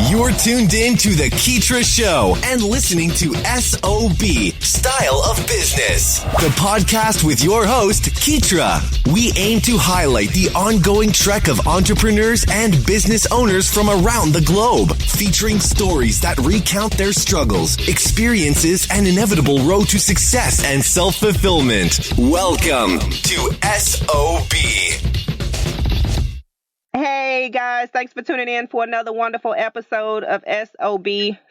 You're tuned in to the Keetria Show and listening to SOB, Style of Business, the podcast with your host, Keetria. We aim to highlight the ongoing trek of entrepreneurs and business owners from around the globe, featuring stories that recount their struggles, experiences, and inevitable road to success and self-fulfillment. Welcome to SOB. Hey guys, thanks for tuning in for another wonderful episode of SOB,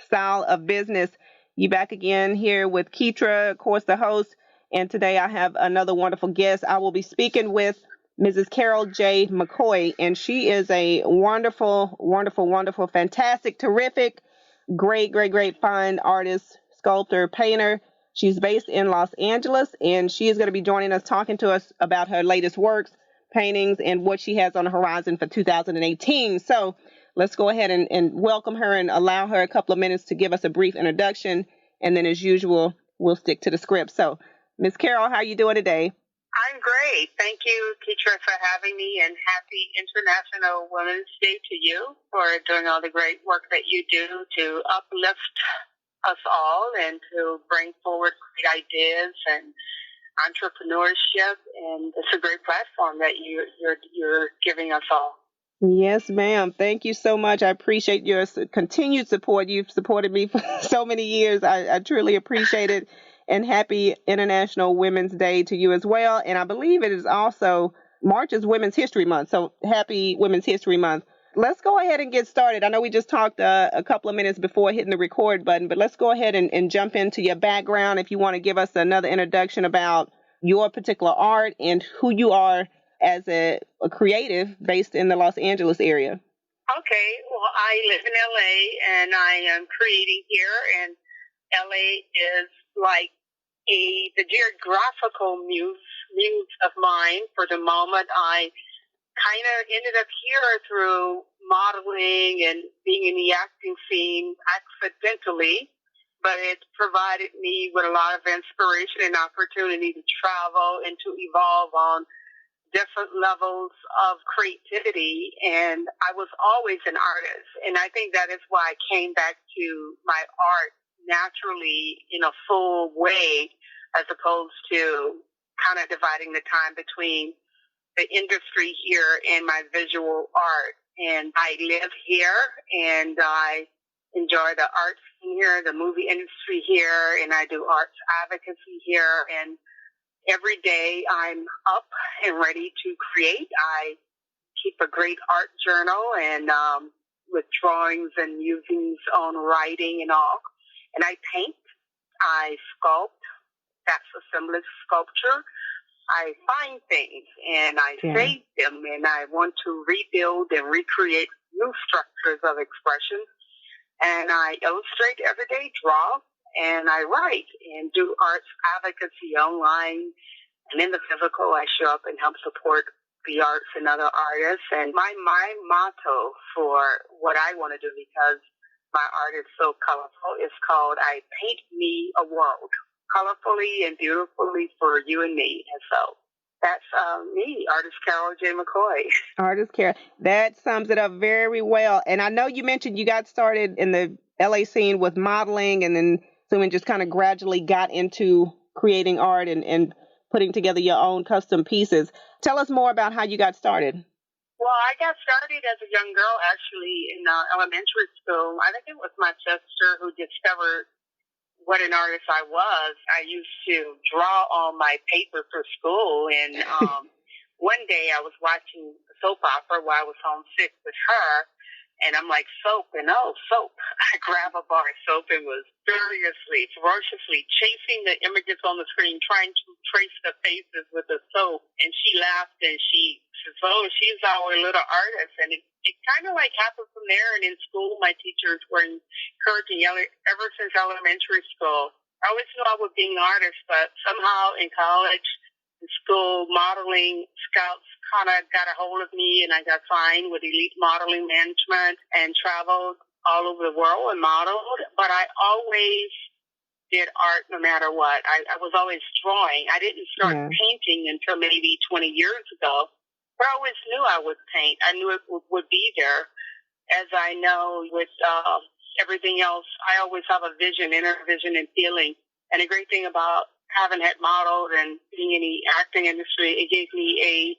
Style of Business. You back again here with Keetria, of course, the host. And today I have another wonderful guest. I will be speaking with Mrs. Carole J. McCoy, and she is a wonderful, fantastic, terrific, great, fine artist, sculptor, painter. She's based in Los Angeles, and she is going to be joining us, talking to us about her latest works, paintings, and what she has on the horizon for 2018. So let's go ahead and welcome her and allow her a couple of minutes to give us a brief introduction. And then, as usual, we'll stick to the script. So, Miss Carole, how are you doing today? I'm great. Thank you, Keetria, for having me, and happy International Women's Day to you for doing all the great work that you do to uplift us all and to bring forward great ideas and entrepreneurship, and it's a great platform that you're giving us all. Yes, ma'am. Thank you so much. I appreciate your continued support. You've supported me for so many years. I truly appreciate it. And happy International Women's Day to you as well. And I believe it is also March is Women's History Month. So happy Women's History Month. Let's go ahead and get started. I know we just talked a couple of minutes before hitting the record button, but let's go ahead and jump into your background. If you want to give us another introduction about your particular art and who you are as a creative based in the Los Angeles area. Okay. Well, I live in LA and I am creating here, and LA is like the geographical muse of mine for the moment. I kind of ended up here through modeling and being in the acting scene accidentally, but it provided me with a lot of inspiration and opportunity to travel and to evolve on different levels of creativity. And I was always an artist, and I think that is why I came back to my art naturally in a full way, as opposed to kind of dividing the time between the industry here and my visual art. And I live here, and I enjoy the arts here, the movie industry here, and I do arts advocacy here. And every day I'm up and ready to create. I keep a great art journal and with drawings and musings on writing and all. And I paint, I sculpt. That's a symbolic sculpture. I find things and I save them, and I want to rebuild and recreate new structures of expression. And I illustrate every day, draw, and I write and do arts advocacy online. And in the physical, I show up and help support the arts and other artists. And my motto for what I want to do, because my art is so colorful, is called I Paint Me a World. Colorfully and beautifully for you and me. And so that's me, Artist Carole J. McCoy. Artist Carole. That sums it up very well. And I know you mentioned you got started in the LA scene with modeling, and then soon just kind of gradually got into creating art and putting together your own custom pieces. Tell us more about how you got started. Well, I got started as a young girl, actually, in elementary school. I think it was my sister who discovered what an artist I was. I used to draw on my paper for school, and one day I was watching a soap opera while I was homesick with her, and I'm like, soap, and soap. I grabbed a bar of soap and was ferociously chasing the images on the screen, trying to trace the faces with the soap, and she laughed, and she says, oh, she's our little artist. And it kind of like happened from there. And in school, my teachers were encouraging ever since elementary school. I always knew I would be an artist, but somehow in college, in school, modeling scouts kind of got a hold of me, and I got signed with Elite Modeling Management and traveled all over the world and modeled. But I always did art no matter what. I was always drawing. I didn't start painting until maybe 20 years ago. But I always knew I would paint. I knew it would be there. as I know with everything else, I always have a vision, inner vision and feeling. And the great thing about having had modeled and being in the acting industry, it gave me a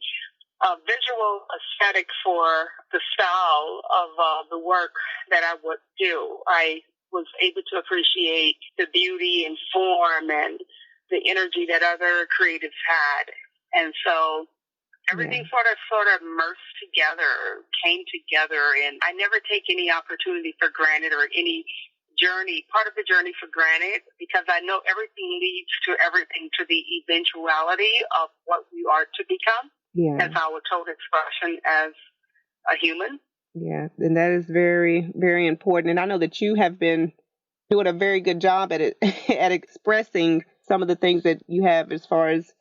visual aesthetic for the style of the work that I would do. I was able to appreciate the beauty and form and the energy that other creatives had. And so everything sort of merged together, came together, and I never take any opportunity for granted or any part of the journey for granted, because I know everything leads to everything, to the eventuality of what we are to become. Yeah. As our total expression as a human. Yeah, and that is very, very important. And I know that you have been doing a very good job at it, at expressing some of the things that you have as far as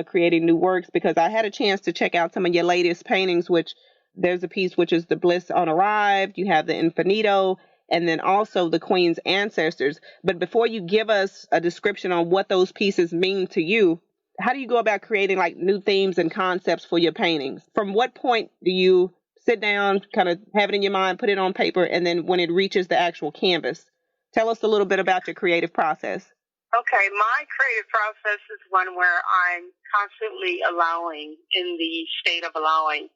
creating new works, because I had a chance to check out some of your latest paintings, which there's a piece which is the Bliss on Arrived, you have the Infinito, and then also the Queen's Ancestors. But before you give us a description on what those pieces mean to you, how do you go about creating like new themes and concepts for your paintings? From what point do you sit down, kind of have it in your mind, put it on paper, and then when it reaches the actual canvas? Tell us a little bit about your creative process. Okay, my creative process is one where I'm constantly allowing, in the state of allowing,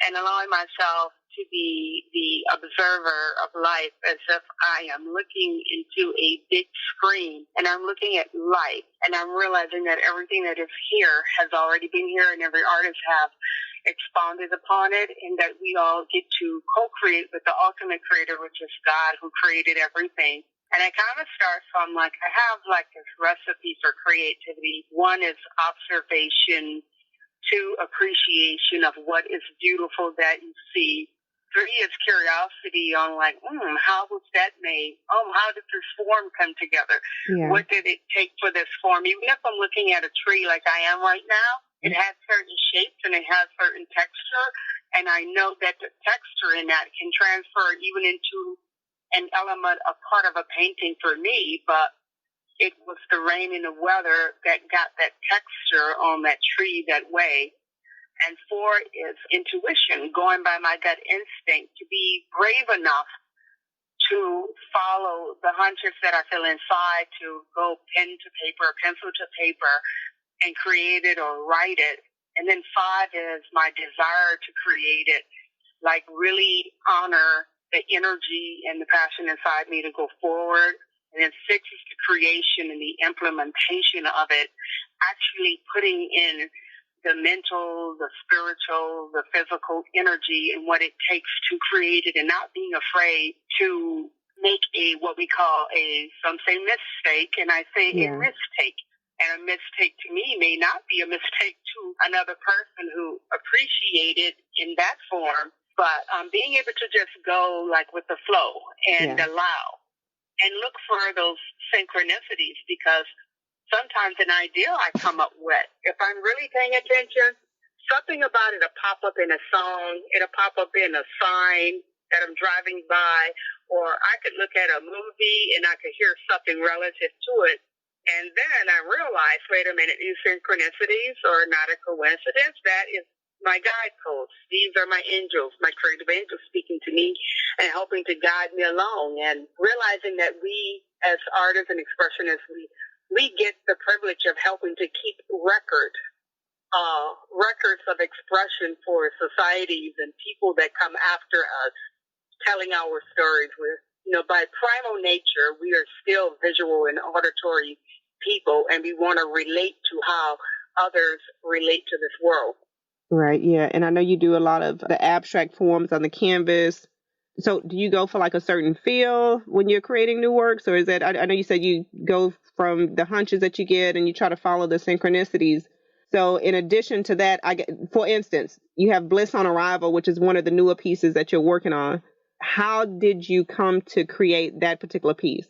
and allowing myself to be the observer of life, as if I am looking into a big screen and I'm looking at life, and I'm realizing that everything that is here has already been here, and every artist have expounded upon it, and that we all get to co-create with the ultimate creator, which is God, who created everything. And I kind of start from I have this recipe for creativity. One is observation, 2, appreciation of what is beautiful that you see. 3 is curiosity on how was that made? How did this form come together? Yeah. What did it take for this form? Even if I'm looking at a tree like I am right now, it has certain shapes and it has certain texture. And I know that the texture in that can transfer even into an element, a part of a painting for me, but it was the rain and the weather that got that texture on that tree that way. And 4 is intuition, going by my gut instinct, to be brave enough to follow the hunches that I feel inside, to go pen to paper, pencil to paper, and create it or write it. And then 5 is my desire to create it, really honor the energy and the passion inside me to go forward. And then 6 is the creation and the implementation of it, actually putting in the mental, the spiritual, the physical energy and what it takes to create it, and not being afraid to make what we call some say mistake, and I say a mistake. And a mistake to me may not be a mistake to another person who appreciated in that form, but being able to just go with the flow and allow and look for those synchronicities, because sometimes an idea I come up with, if I'm really paying attention, something about it'll pop up in a song, it'll pop up in a sign that I'm driving by, or I could look at a movie and I could hear something relative to it. And then I realize, wait a minute, these synchronicities are not a coincidence. That is my guideposts. These are my angels, my creative angels speaking to me and helping to guide me along, and realizing that we as artists and expressionists, we get the privilege of helping to keep records of expression for societies and people that come after us, telling our stories. By primal nature, we are still visual and auditory people, and we want to relate to how others relate to this world. Right, yeah. And I know you do a lot of the abstract forms on the canvas. So do you go for a certain feel when you're creating new works, or is that, I know you said you go from the hunches that you get and you try to follow the synchronicities. So in addition to that, for instance, you have Bliss on Arrival, which is one of the newer pieces that you're working on. How did you come to create that particular piece?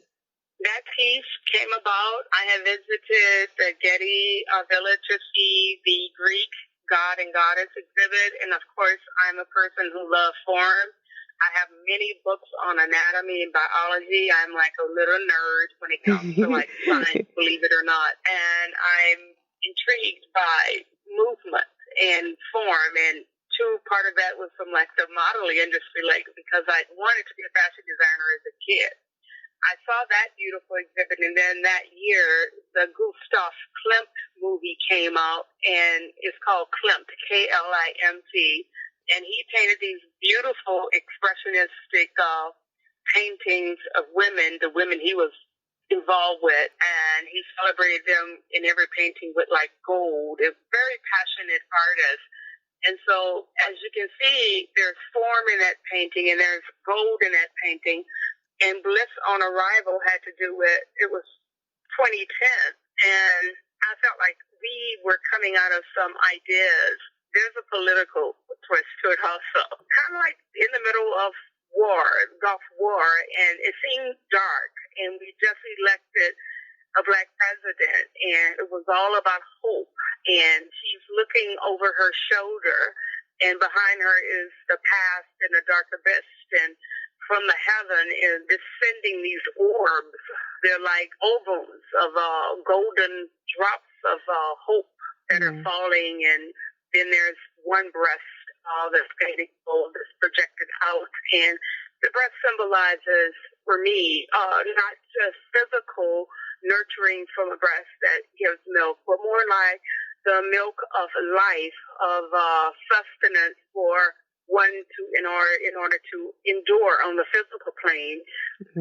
That piece came about. I had visited the Getty Village to see the Greek God and Goddess exhibit, and of course, I'm a person who loves form. I have many books on anatomy and biology. I'm like a little nerd when it comes to science, believe it or not. And I'm intrigued by movement and form. And to too, part of that was from like the modeling industry, like because I wanted to be a fashion designer as a kid. I saw that beautiful exhibit, and then that year, the Gustav Klimt movie came out, and it's called Klimt, Klimt, and he painted these beautiful expressionistic paintings of women, the women he was involved with, and he celebrated them in every painting with like gold. A very passionate artist. And so, as you can see, there's form in that painting, and there's gold in that painting. And Bliss on Arrival had to do with, it was 2010, and I felt like we were coming out of some ideas. There's a political twist to it also. Kind of like in the middle of war, Gulf War, and it seemed dark, and we just elected a black president, and it was all about hope, and she's looking over her shoulder, and behind her is the past and the dark abyss, and from the heaven is descending these orbs. They're like ovals of golden drops of hope that are falling, and then there's one breast that's painted gold that's projected out, and the breast symbolizes, for me, not just physical nurturing from a breast that gives milk, but more like the milk of life, of sustenance for one to in order to endure on the physical plane,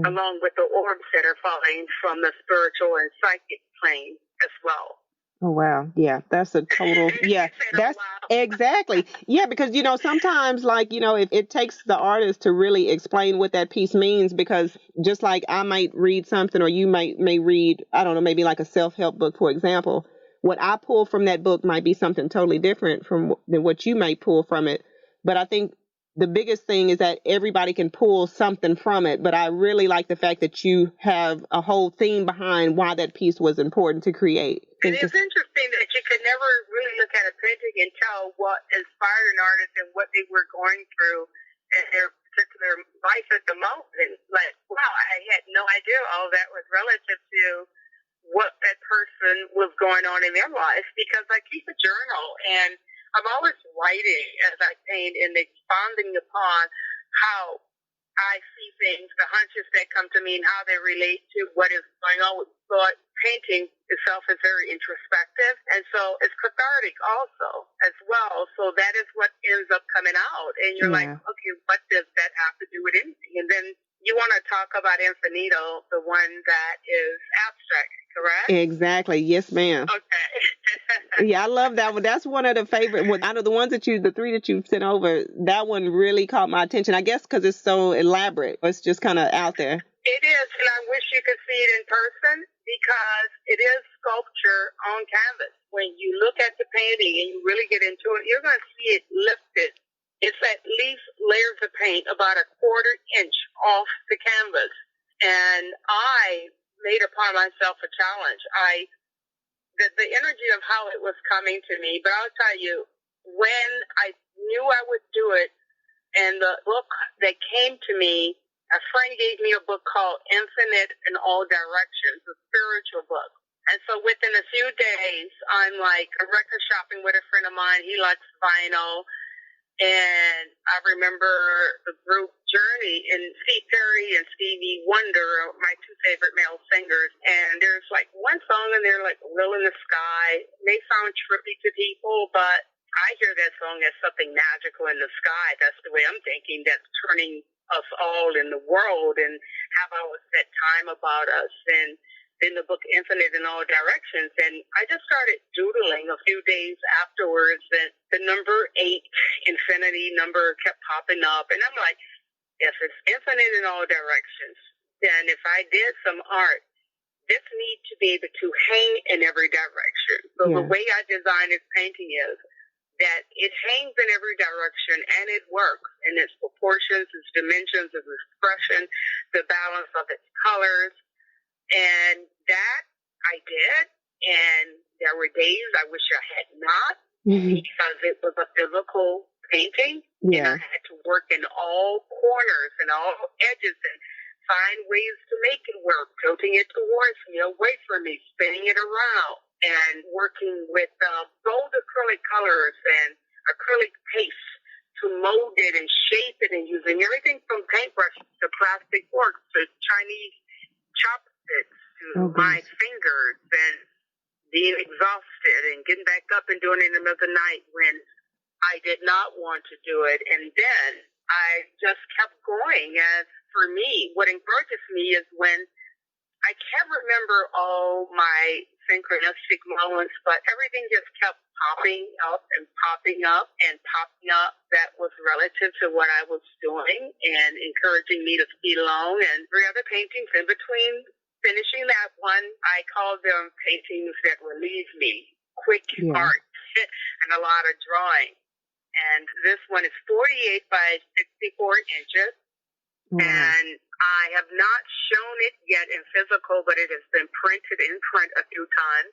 along with the orbs that are falling from the spiritual and psychic plane as well. Oh, wow. Yeah, that's a total, yeah, that's exactly. Yeah, because, sometimes if it takes the artist to really explain what that piece means, because just like I might read something, or you may read, I don't know, maybe like a self-help book, for example, what I pull from that book might be something totally different than what you may pull from it. But I think the biggest thing is that everybody can pull something from it. But I really like the fact that you have a whole theme behind why that piece was important to create. It is interesting that you could never really look at a painting and tell what inspired an artist and what they were going through in their particular life at the moment. And like, wow, I had no idea all that was relative to what that person was going on in their life, because I keep a journal, and I'm always writing as I paint and expounding upon how I see things, the hunches that come to me, and how they relate to what is going on. So painting itself is very introspective, and so it's cathartic also as well. So that is what ends up coming out, and you're like, okay, what does that have to do with anything? And then you want to talk about Infinito, the one that is abstract, correct? Exactly. Yes, ma'am. Okay. Yeah, I love that one. That's one of the favorite ones. Out of the ones the three that you sent over, that one really caught my attention. I guess because it's so elaborate. It's just kind of out there. It is, and I wish you could see it in person, because it is sculpture on canvas. When you look at the painting and you really get into it, you're going to see it lifted. It's at least layers of paint about a quarter inch off the canvas. And I made upon myself a challenge. The energy of how it was coming to me, but I'll tell you, when I knew I would do it, and the book that came to me, a friend gave me a book called Infinite in All Directions, a spiritual book. And so within a few days, I'm like record shopping with a friend of mine. He likes vinyl. And I remember the group Journey, and Steve Perry and Stevie Wonder are my two favorite male singers. And there's like one song in there, like Will in the Sky. It may sound trippy to people, but I hear that song as something magical in the sky. That's the way I'm thinking. That's turning us all in the world, and have always that time about us. And in the book Infinite in All Directions, and I just started doodling a few days afterwards, and the number 8 infinity number kept popping up, and I'm like, if it's infinite in all directions, then if I did some art, this needs to be able to hang in every direction. So the way I designed this painting is that it hangs in every direction, and it works in its proportions, its dimensions, its expression, the balance of its colors. And that I did, and there were days I wish I had not, because it was a physical painting, and I had to work in all corners and all edges and find ways to make it work, tilting it towards me, away from me, spinning it around, and working with gold acrylic colors and acrylic paste to mold it and shape it and using everything from paintbrushes to plastic forks to Chinese chopsticks to my fingers and being exhausted and getting back up and doing it in the middle of the night when I did not want to do it. And then I just kept going. As for me, what encourages me is when I can't remember all my synchronistic moments, but everything just kept popping up and popping up and popping up that was relative to what I was doing and encouraging me to speed along, and 3 other paintings in between finishing that one. I call them paintings that relieve me, quick art and a lot of drawing. And this one is 48 by 64 inches. And I have not shown it yet in physical, but it has been printed in print a few times.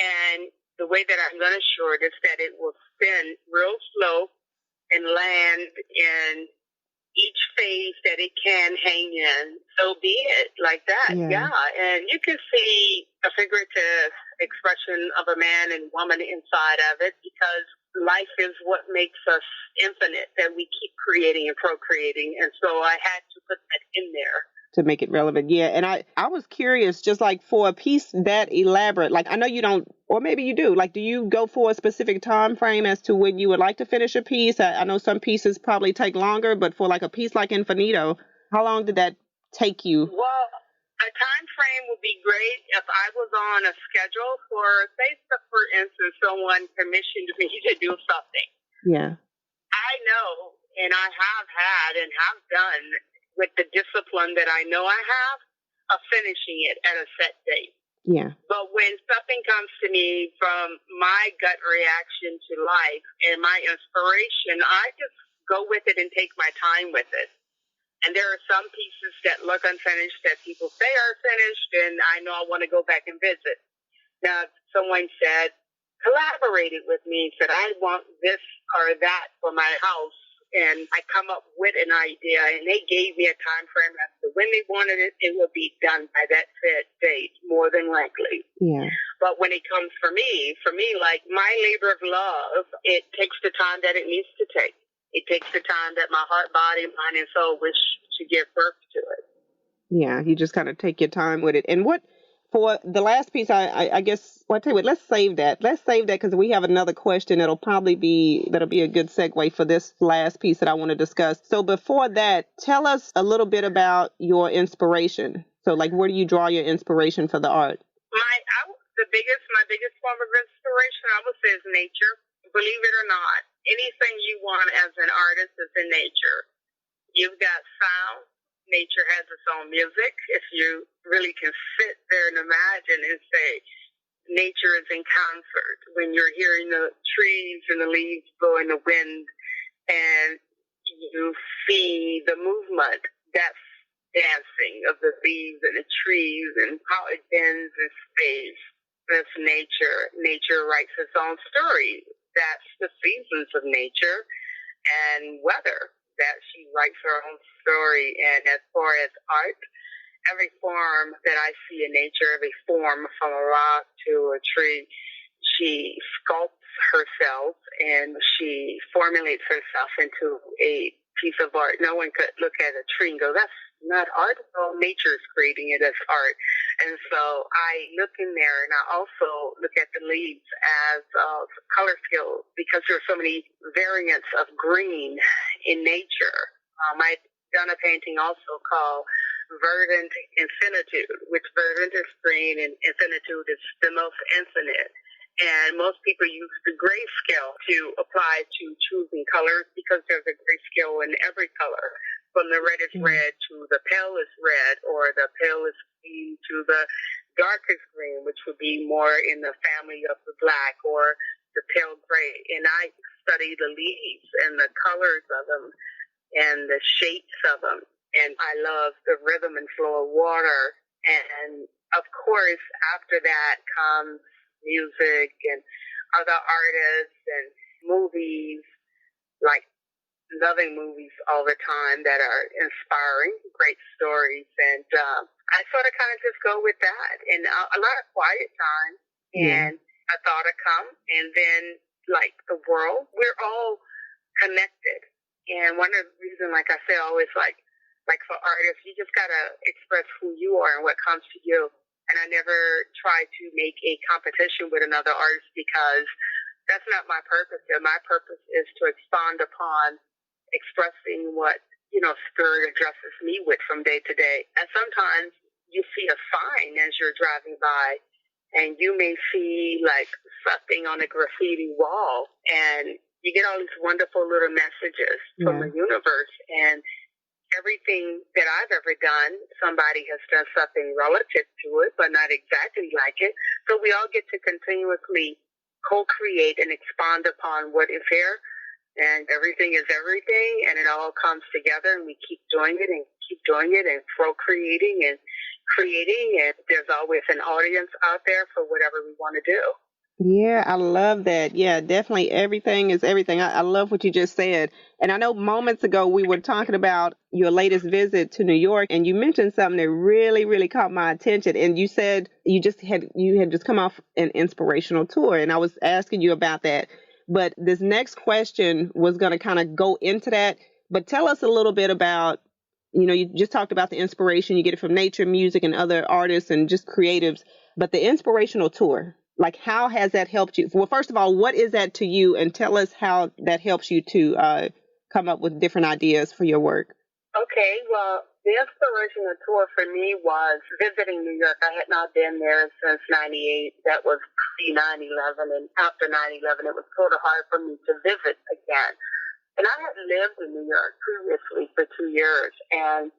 And the way that I'm going to show it is that it will spin real slow and land in each phase that it can hang in. So be it, like that. Yeah. And you can see a figurative expression of a man and woman inside of it, because life is what makes us infinite, that we keep creating and procreating. And so I had to put that in there to make it relevant. Yeah. And I was curious, just like for a piece that elaborate, like I know you don't, or maybe you do, like, do you go for a specific time frame as to when you would like to finish a piece? I know some pieces probably take longer, but for like a piece like Infinito, how long did that take you? Well, a time frame would be great if I was on a schedule for, say, for instance, someone commissioned me to do something. Yeah. I know, and I have had and have done with the discipline that I know I have of finishing it at a set date. Yeah. But when something comes to me from my gut reaction to life and my inspiration, I just go with it and take my time with it. And there are some pieces that look unfinished that people say are finished, and I know I want to go back and visit. Now, someone collaborated with me, said, I want this or that for my house, and I come up with an idea, and they gave me a time frame as to when they wanted it, it would be done by that set date, more than likely. Yeah. But when it comes for me, like my labor of love, it takes the time that it needs to take. It takes the time that my heart, body, mind, and soul wish to give birth to it. Yeah, you just kind of take your time with it. And what, for the last piece, I guess, well, I tell you what, let's save that because we have another question that'll be a good segue for this last piece that I want to discuss. So before that, tell us a little bit about your inspiration. So like, where do you draw your inspiration for the art? My biggest form of inspiration, I would say, is nature. Believe it or not, anything you want as an artist is in nature. You've got sound. Nature has its own music. If you really can sit there and imagine and say, nature is in concert, when you're hearing the trees and the leaves blow in the wind and you see the movement, that's dancing of the leaves and the trees and how it bends in space. That's nature. Nature writes its own story. That's the seasons of nature and weather. That she writes her own story. And as far as art, every form that I see in nature, every form from a rock to a tree, she sculpts herself and she formulates herself into a piece of art. No one could look at a tree and go, that's not art. Well, nature is creating it as art. And so I look in there, and I also look at the leaves as color skills, because there are so many variants of green in nature. I've done a painting also called Verdant Infinitude, which verdant is green and infinitude is the most infinite. And most people use the grayscale to apply to choosing colors, because there's a grayscale in every color, from the reddest red to the palest red, or the palest green to the darkest green, which would be more in the family of the black, or the pale gray. And I study the leaves and the colors of them and the shapes of them. And I love the rhythm and flow of water. And of course, after that comes music and other artists and movies, like loving movies all the time that are inspiring, great stories. And I sort of kind of just go with that. And a lot of quiet time and a thought to come. And then, like the world, we're all connected. And one of the reasons, like I say, always like for artists, you just got to express who you are and what comes to you. And I never try to make a competition with another artist because that's not my purpose. My purpose is to expound upon expressing what, Spirit addresses me with from day to day. And sometimes you see a sign as you're driving by, and you may see like something on a graffiti wall, and you get all these wonderful little messages from the universe. And everything that I've ever done, somebody has done something relative to it, but not exactly like it. So we all get to continuously co-create and expand upon what is here. And everything is everything, and it all comes together, and we keep doing it and keep doing it and procreating and creating, and there's always an audience out there for whatever we want to do. Yeah, I love that. Yeah, definitely everything is everything. I love what you just said. And I know moments ago we were talking about your latest visit to New York, and you mentioned something that really, really caught my attention. And you said you had just come off an inspirational tour, and I was asking you about that. But this next question was going to kind of go into that. But tell us a little bit about, you just talked about the inspiration. You get it from nature, music, and other artists and just creatives. But the inspirational tour, like how has that helped you? Well, first of all, what is that to you? And tell us how that helps you to come up with different ideas for your work. Okay, well, the inspirational tour for me was visiting New York. I had not been there since 98. That was pre-9/11, and after 9/11, it was sort of hard for me to visit again. And I had lived in New York previously for 2 years, and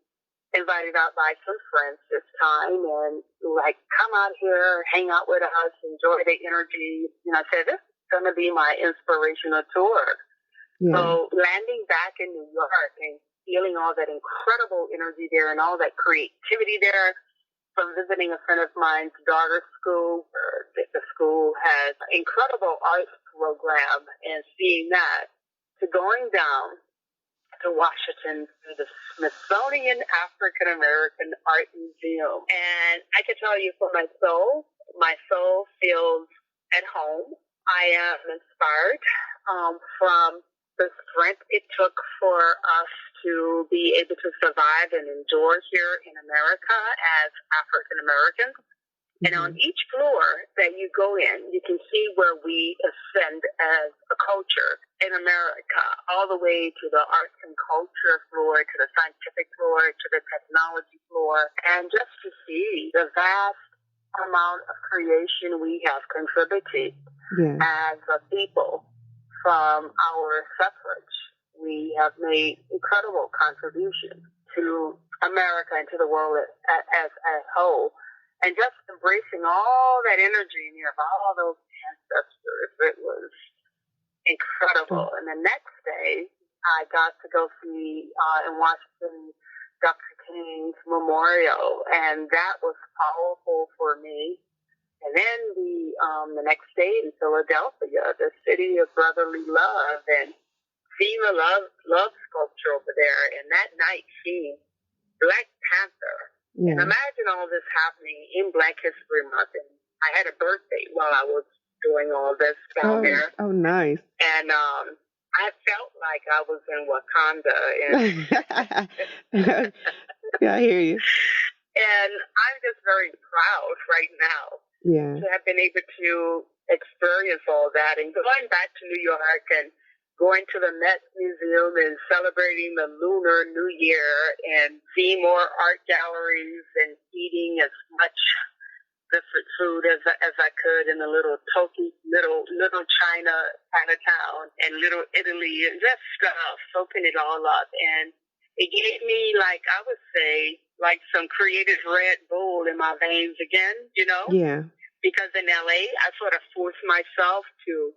invited out by some friends this time, and like, come out here, hang out with us, enjoy the energy. And I said, this is going to be my inspirational tour. Yeah. So landing back in New York and feeling all that incredible energy there and all that creativity there, from visiting a friend of mine's daughter's school, the school has an incredible arts program, and seeing that, to going down to Washington to the Smithsonian African American Art Museum. And I can tell you, for my soul feels at home. I am inspired from the strength it took for us to be able to survive and endure here in America as African Americans. And on each floor that you go in, you can see where we ascend as a culture in America, all the way to the arts and culture floor, to the scientific floor, to the technology floor, and just to see the vast amount of creation we have contributed as a people from our suffrage. We have made incredible contributions to America and to the world as a whole. And just embracing all that energy in here of all those ancestors, it was incredible. And the next day, I got to go see in Washington Dr. King's memorial, and that was powerful for me. And then the next day in Philadelphia, the city of brotherly love, and seeing the love sculpture over there, and that night seeing Black Panther. Yeah. And imagine all this happening in Black History Month. And I had a birthday while I was doing all this down there. Oh, nice. And I felt like I was in Wakanda. And yeah, I hear you. And I'm just very proud right now to have been able to experience all that. And going back to New York and going to the Met Museum and celebrating the Lunar New Year and seeing more art galleries and eating as much different food as I could in the little Chinatown and Little Italy, and just soaking it all up. And it gave me, like, I would say, like some creative Red Bull in my veins again, Yeah. Because in LA, I sort of forced myself to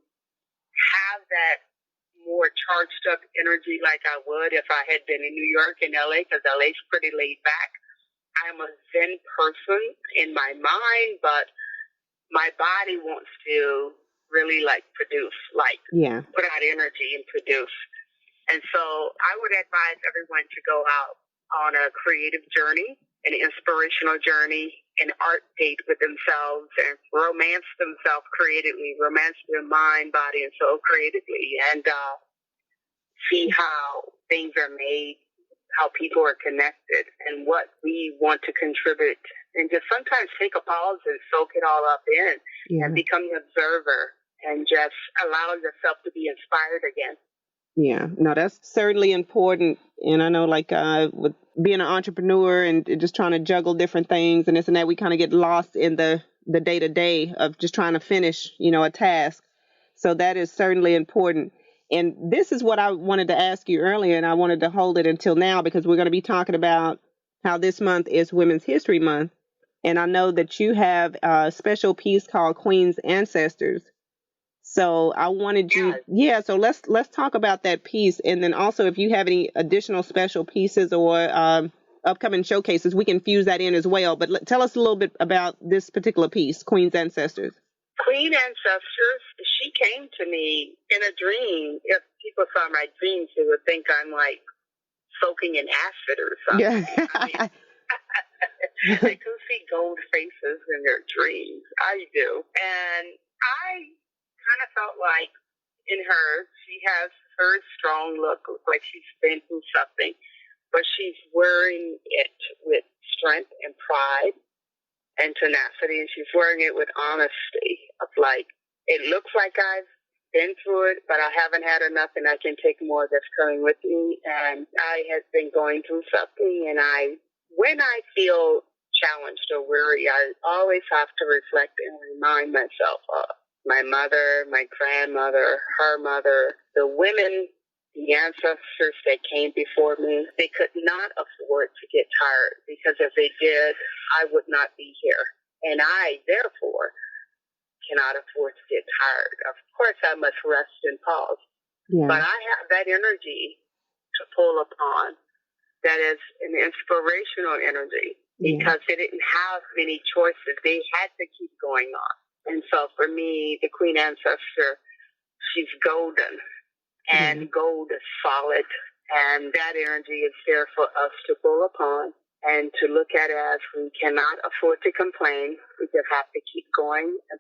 have that more charged up energy like I would if I had been in New York and LA, because LA's pretty laid back. I'm a Zen person in my mind, but my body wants to really produce, put out energy and produce. And so I would advise everyone to go out on a creative journey, an inspirational journey, an art date with themselves, and romance themselves creatively, romance their mind, body, and soul creatively, and see how things are made, how people are connected, and what we want to contribute. And just sometimes take a pause and soak it all up in and become an observer and just allow yourself to be inspired again. Yeah, no, that's certainly important. And I know, like, with being an entrepreneur and just trying to juggle different things and this and that, we kind of get lost in the day-to-day of just trying to finish, a task. So that is certainly important. And this is what I wanted to ask you earlier, and I wanted to hold it until now because we're going to be talking about how this month is Women's History Month. And I know that you have a special piece called Queen's Ancestors. So I wanted you, so let's talk about that piece. And then also, if you have any additional special pieces or upcoming showcases, we can fuse that in as well. But tell us a little bit about this particular piece, Queen's Ancestors. Queen Ancestors, she came to me in a dream. If people saw my dreams, they would think I'm like soaking in acid or something. Yeah. I mean, they could see gold faces in their dreams. I do. And I kind of felt like in her, she has her strong look like she's been through something, but she's wearing it with strength and pride and tenacity, and she's wearing it with honesty of like, it looks like I've been through it, but I haven't had enough and I can take more that's coming with me. And I have been going through something, and when I feel challenged or weary, I always have to reflect and remind myself of my mother, my grandmother, her mother, the women, the ancestors that came before me. They could not afford to get tired, because if they did, I would not be here. And I, therefore, cannot afford to get tired. Of course, I must rest and pause. Yeah. But I have that energy to pull upon that is an inspirational energy, because they didn't have many choices. They had to keep going on. And so for me, the Queen Ancestor, she's golden, and gold is solid. And that energy is there for us to pull upon and to look at it as we cannot afford to complain. We just have to keep going and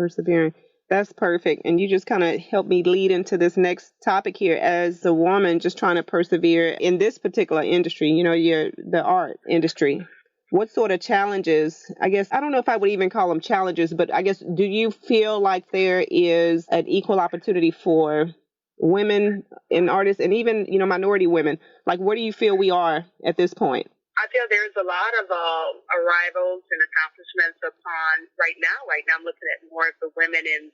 persevering. That's perfect. And you just kind of helped me lead into this next topic here. As a woman just trying to persevere in this particular industry, the art industry, what sort of challenges, I guess, I don't know if I would even call them challenges, but I guess, do you feel like there is an equal opportunity for women and artists and even, minority women? Like, where do you feel we are at this point? I feel there's a lot of arrivals and accomplishments upon right now. Right now, I'm looking at more of the women in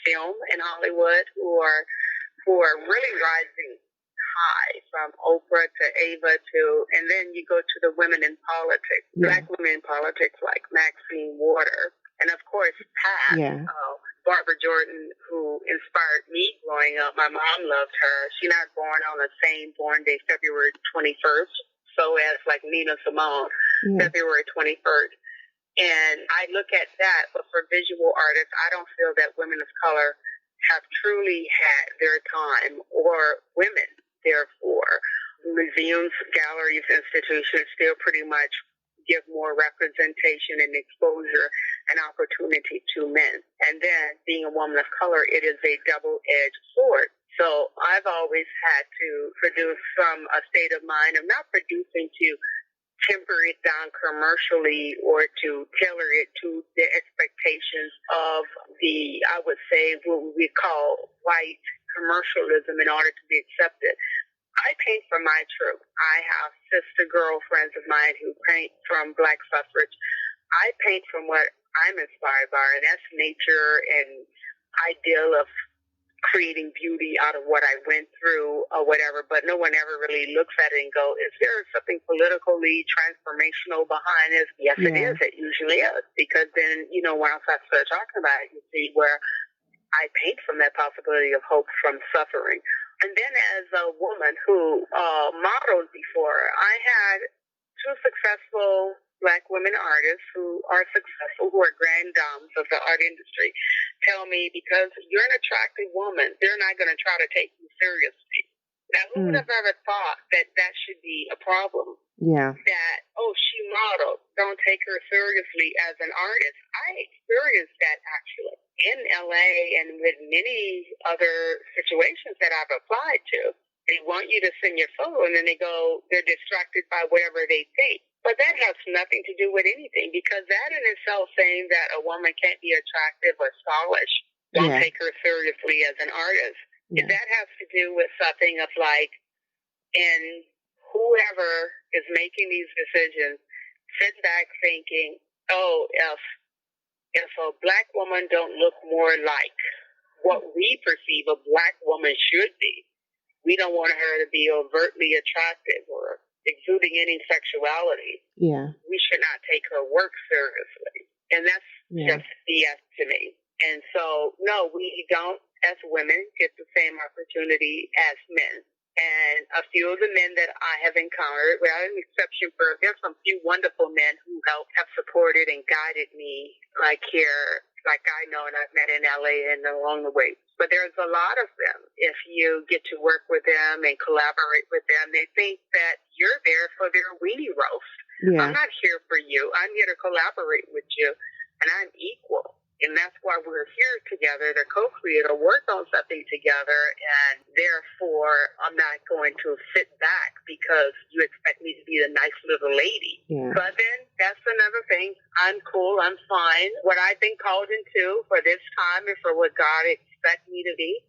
film in Hollywood who are really rising high, from Oprah to Ava and then you go to the women in politics, Black women in politics like Maxine Waters, and of course Pat, Barbara Jordan, who inspired me growing up. My mom loved her. She's not born on the same born day, February 21st, so as like Nina Simone, February 21st. And I look at that, but for visual artists, I don't feel that women of color have truly had their time, or women. Therefore, museums, galleries, institutions still pretty much give more representation and exposure and opportunity to men. And then, being a woman of color, it is a double-edged sword. So I've always had to produce from a state of mind of not producing to temper it down commercially or to tailor it to the expectations of the, I would say, what we call white commercialism in order to be accepted. I paint from my truth. I have sister girlfriends of mine who paint from Black suffrage. I paint from what I'm inspired by, and that's nature and ideal of creating beauty out of what I went through or whatever, but no one ever really looks at it and go, is there something politically transformational behind this? Yes, it is. It usually is. Because then, once I start talking about it, you see where I paint from that possibility of hope from suffering. And then as a woman who modeled before, I had two successful Black women artists who are successful, who are grand dames of the art industry, tell me, because you're an attractive woman, they're not going to try to take you seriously. Now, who would have ever thought that should be a problem? Yeah. That, she modeled, don't take her seriously as an artist. I experienced that, actually. in LA and with many other situations that I've applied to. They want you to send your photo, and then they're distracted by whatever they think. But that has nothing to do with anything, because that in itself saying that a woman can't be attractive or stylish, don't take her seriously as an artist. Yeah. That has to do with something of like, and whoever is making these decisions, sit back thinking, oh, if a black woman don't look more like what we perceive a black woman should be, we don't want her to be overtly attractive or exuding any sexuality. Yeah. We should not take her work seriously. And that's just BS to me. And so, no, we don't, as women, get the same opportunity as men. And a few of the men that I have encountered, without an exception, there's some few wonderful men who have supported and guided me, like here, like I know and I've met in LA and along the way. But there's a lot of them. If you get to work with them and collaborate with them, they think that you're there for their weenie roast. Yeah. I'm not here for you. I'm here to collaborate with you, and I'm equal. And that's why we're here together to co-create or work on something together. And therefore, I'm not going to sit back because you expect me to be the nice little lady. Yeah. But then that's another thing. I'm cool. I'm fine. What I've been called into for this time and for what God expects me to be,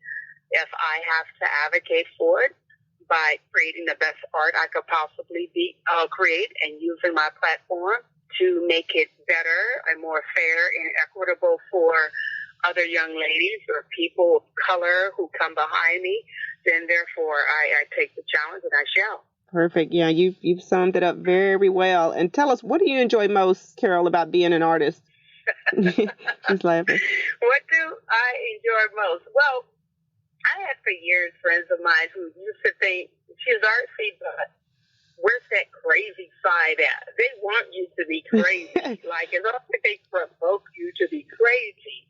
if I have to advocate for it by creating the best art I could possibly create and using my platform to make it better and more fair and equitable for other young ladies or people of color who come behind me, then therefore I take the challenge and I shall. Perfect. Yeah, you've summed it up very well. And tell us, what do you enjoy most, Carole, about being an artist? She's laughing. What do I enjoy most? Well, I had for years friends of mine who used to think she's artsy, but where's that crazy side at? They want you to be crazy. Like, it's almost like they provoke you to be crazy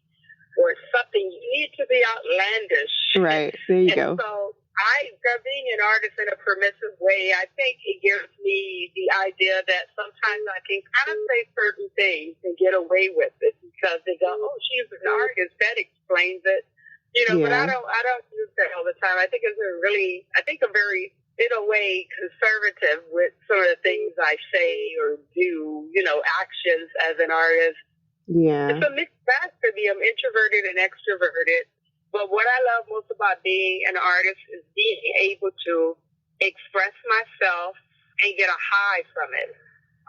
or something. You need to be outlandish. Right. There you go. So being an artist in a permissive way, I think it gives me the idea that sometimes I can kind of say certain things and get away with it because they go, oh, she's an artist. That explains it. But I don't use that all the time. I think I'm very, in a way, conservative with some of the things I say or do, actions as an artist. Yeah. It's a mixed bag for me. I'm introverted and extroverted. But what I love most about being an artist is being able to express myself and get a high from it.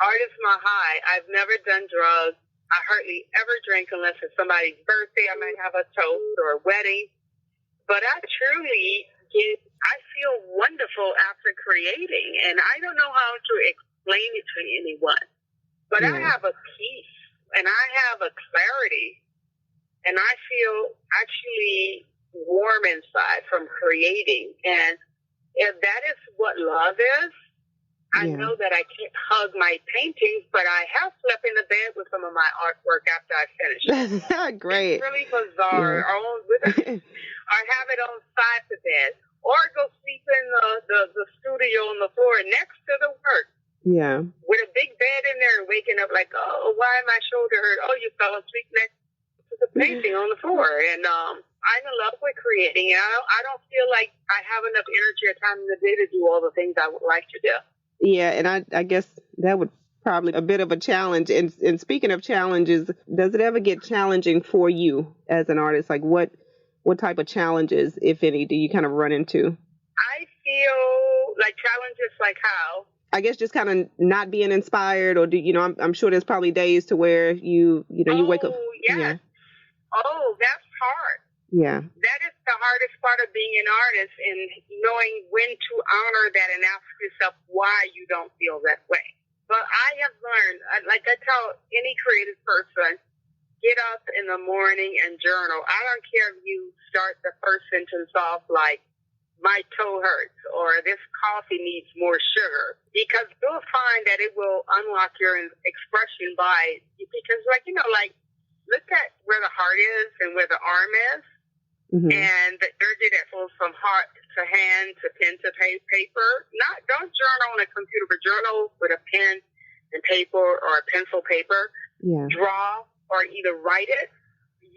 Art is my high. I've never done drugs. I hardly ever drink unless it's somebody's birthday. I might have a toast or a wedding. But I truly I feel wonderful after creating, and I don't know how to explain it to anyone. But I have a peace, and I have a clarity, and I feel actually warm inside from creating. And if that is what love is, I know that I can't hug my paintings, but I have slept in the bed with some of my artwork after I finished it. Great. It's really bizarre. Yeah. Or have it on side the bed. Or go sleep in the studio on the floor next to the work. Yeah. With a big bed in there and waking up like, oh, why my shoulder hurt? Oh, you fell asleep next to the painting on the floor. And I'm in love with creating. And I don't feel like I have enough energy or time in the day to do all the things I would like to do. Yeah, and I guess that would probably a bit of a challenge. And speaking of challenges, does it ever get challenging for you as an artist? Like what type of challenges, if any, do you kind of run into? I feel like challenges like how? I guess just kind of not being inspired, or I'm sure there's probably days to where you wake up. Yes. Yeah. Oh, that's hard. Yeah. That is the hardest part of being an artist, and knowing when to honor that and ask yourself why you don't feel that way. But I have learned, like I tell any creative person, get up in the morning and journal. I don't care if you start the first sentence off like, my toe hurts, or this coffee needs more sugar, because you'll find that it will unlock your expression because look at where the heart is and where the arm is. Mm-hmm. And the energy that flows from heart to hand to pen to paper. Don't journal on a computer, but journal with a pen and paper or a pencil paper. Yeah. Draw or either write it.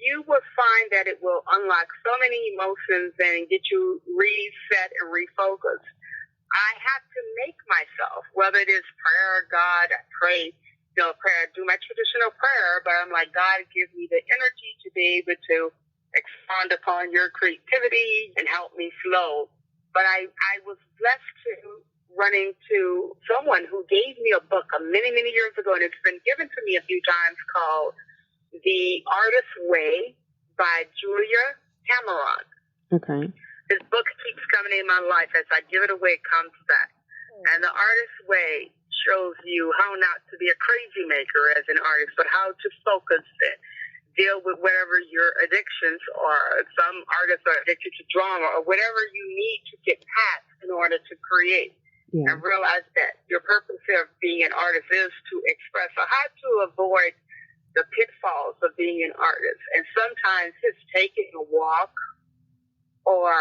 you will find that it will unlock so many emotions and get you reset and refocused. I have to make myself, whether it is prayer, God, I pray, prayer, do my traditional prayer, but I'm like, God, give me the energy to be able to expand upon your creativity and help me flow. But I was blessed to run into someone who gave me a book many, many years ago, and it's been given to me a few times, called The Artist's Way by Julia Cameron. Okay. This book keeps coming in my life. As I give it away, it comes back. And The Artist's Way shows you how not to be a crazy maker as an artist, but how to focus and deal with whatever your addictions are. Some artists are addicted to drama or whatever you need to get past in order to create. Yeah. And realize that your purpose of being an artist is to express, or how to avoid the pitfalls of being an artist. And sometimes it's taking a walk, or,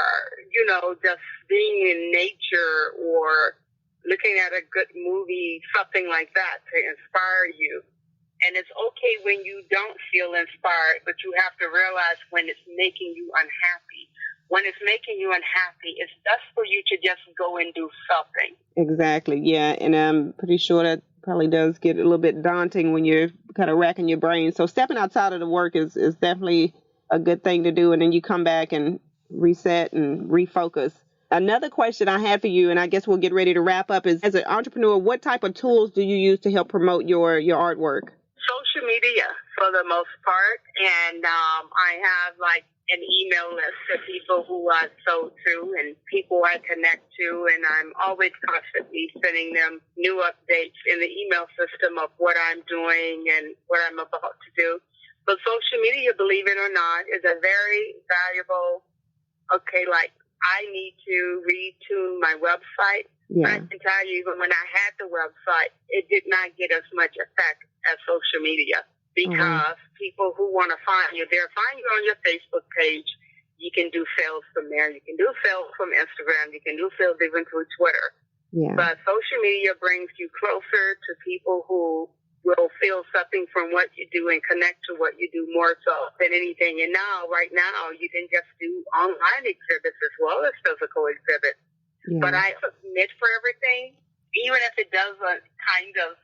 just being in nature, or looking at a good movie, something like that to inspire you. And it's okay when you don't feel inspired, but you have to realize when it's making you unhappy. When it's making you unhappy, it's best for you to just go and do something. Exactly, yeah. And I'm pretty sure that probably does get a little bit daunting when you're kind of racking your brain. So stepping outside of the work is definitely a good thing to do. And then you come back and reset and refocus. Another question I had for you, and I guess we'll get ready to wrap up, is as an entrepreneur, what type of tools do you use to help promote your artwork? Social media for the most part. And I have an email list of people who I sold to and people I connect to, and I'm always constantly sending them new updates in the email system of what I'm doing and what I'm about to do. But social media, believe it or not, is a very valuable, I need to retune my website. Yeah. I can tell you, even when I had the website, it did not get as much effect as social media. Because people who want to find you, they'll find you on your Facebook page. You can do sales from there. You can do sales from Instagram. You can do sales even through Twitter. Yeah. But social media brings you closer to people who will feel something from what you do and connect to what you do more so than anything. And right now, you can just do online exhibits as well as physical exhibits. Yeah. But I submit for everything, even if it doesn't kind of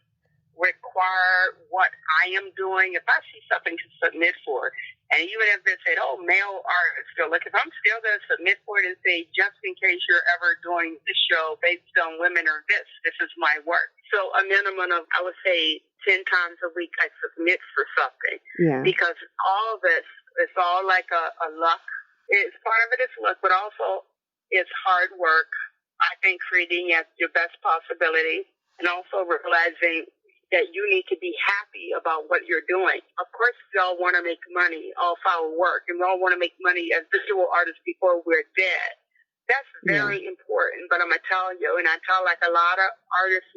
require what I am doing. If I see something to submit for, and even if they said, male artist, if I'm still going to submit for it and say, just in case you're ever doing this show based on women or this is my work. So a minimum of, I would say, 10 times a week I submit for something. Yeah. Because all this, it's all like a luck. It's part of it is luck, but also it's hard work. I think creating at your best possibility, and also realizing that you need to be happy about what you're doing. Of course, we all want to make money off our work, and we all want to make money as visual artists before we're dead. That's very important, but I'm going to tell you, and I tell a lot of artists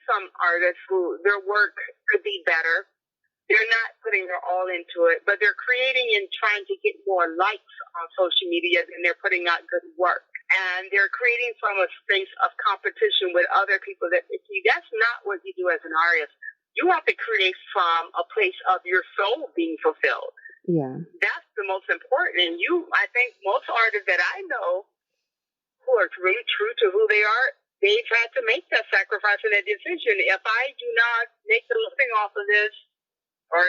some artists who their work could be better. They're not putting their all into it, but they're creating and trying to get more likes on social media than they're putting out good work. And they're creating from a space of competition with other people that's not what you do as an artist. You have to create from a place of your soul being fulfilled. Yeah. That's the most important. And I think most artists that I know who are really true to who they are, they've had to make that sacrifice and that decision. If I do not make the living off of this, or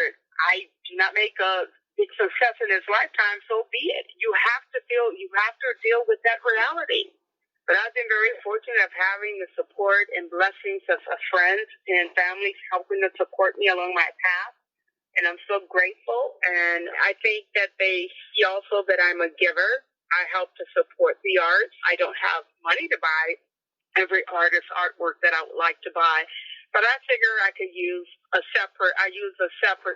I do not make a big success in his lifetime, so be it. You have to deal with that reality. But I've been very fortunate of having the support and blessings of friends and families helping to support me along my path. And I'm so grateful. And I think that they see also that I'm a giver. I help to support the arts. I don't have money to buy every artist's artwork that I would like to buy. But I figure I could use a separate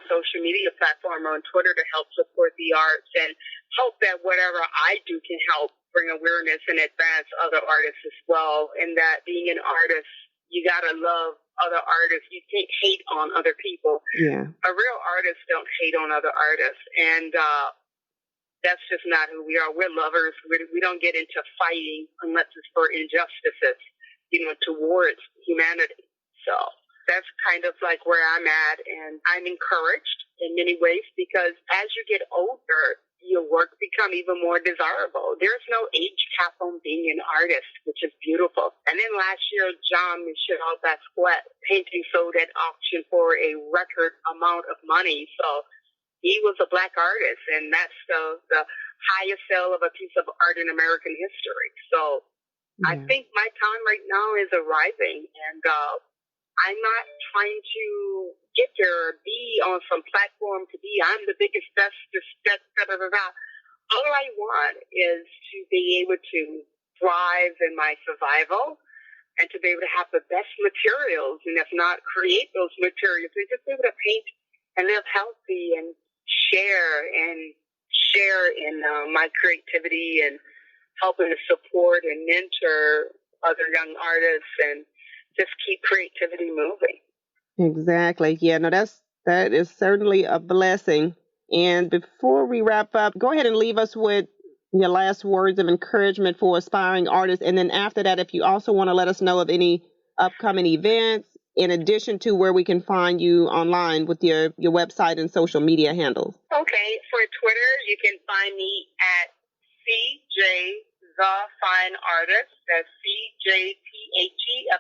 social media platform on Twitter to help support the arts and hope that whatever I do can help bring awareness and advance other artists as well. And that being an artist, you got to love other artists. You can't hate on other people. Yeah. A real artist don't hate on other artists. And that's just not who we are. We're lovers. We don't get into fighting unless it's for injustices, towards humanity. So that's kind of like where I'm at, and I'm encouraged in many ways because as you get older, your work become even more desirable. There's no age cap on being an artist, which is beautiful. And then last year, Jean-Michel Basquiat painting sold at auction for a record amount of money. So he was a Black artist, and that's the highest sale of a piece of art in American history. So I think my time right now is arriving, and I'm not trying to get there or be on some platform to be, I'm the biggest, best, All I want is to be able to thrive in my survival and to be able to have the best materials, and if not, create those materials, and just be able to paint and live healthy and share in my creativity and helping to support and mentor other young artists and just keep creativity moving. Exactly. Yeah, no, that is certainly a blessing. And before we wrap up, go ahead and leave us with your last words of encouragement for aspiring artists. And then after that, if you also want to let us know of any upcoming events, in addition to where we can find you online with your website and social media handles. Okay. For Twitter, you can find me at CJ The Fine Artist. That's CJTHEFINEARTIS.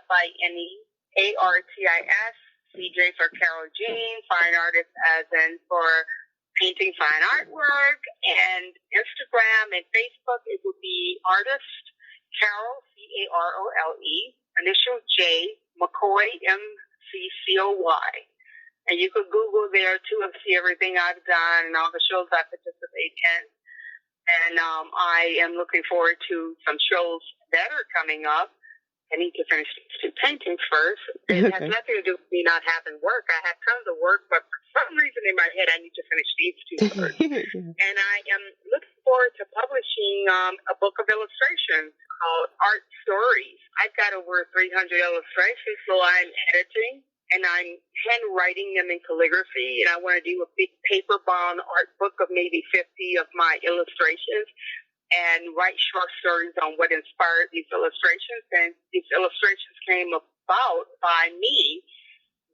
CJ for Carole Jean, Fine Artist as in for painting fine artwork. And Instagram and Facebook, it would be Artist Carole, CAROLE, initial J, McCoy, MCCOY. And you could Google there too and see everything I've done and all the shows I participate in. And I am looking forward to some shows that are coming up. I need to finish these 2 paintings first. It has nothing to do with me not having work. I have tons of work, but for some reason in my head, I need to finish these 2 first. And I am looking forward to publishing a book of illustrations called Art Stories. I've got over 300 illustrations, so I'm editing and I'm handwriting them in calligraphy. And I want to do a big paper-bound art book of maybe 50 of my illustrations and write short stories on what inspired these illustrations. And these illustrations came about by me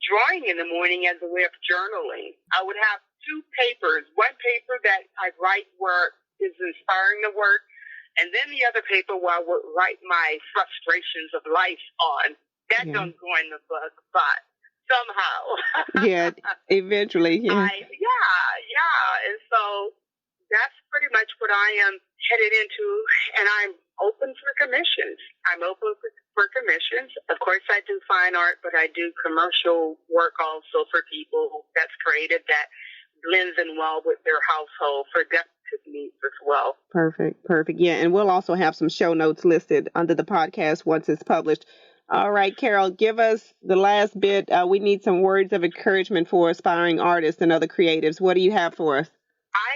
drawing in the morning as a way of journaling. I would have 2 papers, one paper that I write where is inspiring the work, and then the other paper where I would write my frustrations of life on. That don't go in the book, but somehow. Yeah, eventually. Yeah. And so that's pretty much what I am headed into, and I'm open for commissions. Of course, I do fine art, but I do commercial work also for people that's creative that blends in well with their household for decorative needs as well. Perfect. Yeah, and we'll also have some show notes listed under the podcast once it's published. All right, Carole, give us the last bit. We need some words of encouragement for aspiring artists and other creatives. What do you have for us?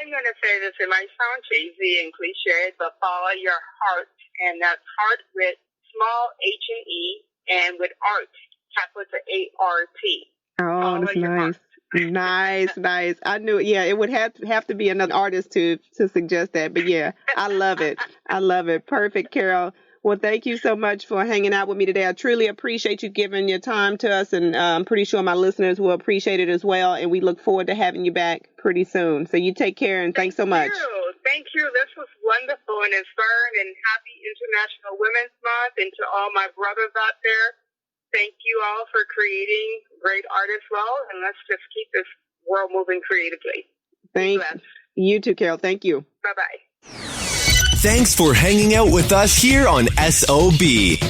I'm going to say this, it might sound cheesy and cliche, but follow your heart, and that's heart with small H and E, and with art, capital A-R-T. Oh, that's nice. Nice. I knew it. Yeah, it would have to be another artist to suggest that, but yeah, I love it. Perfect, Carole. Well, thank you so much for hanging out with me today. I truly appreciate you giving your time to us, and I'm pretty sure my listeners will appreciate it as well, and we look forward to having you back pretty soon. So you take care, and thanks so much. Thank you. This was wonderful and inspiring, and happy International Women's Month. And to all my brothers out there, thank you all for creating great art as well, and let's just keep this world moving creatively. Thank you too, Carole. Thank you. Bye-bye. Thanks for hanging out with us here on SOB.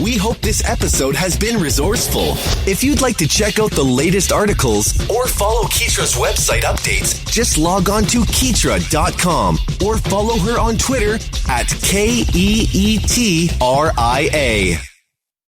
We hope this episode has been resourceful. If you'd like to check out the latest articles or follow Keetria's website updates, just log on to Keetria.com or follow her on Twitter at KEETRIA.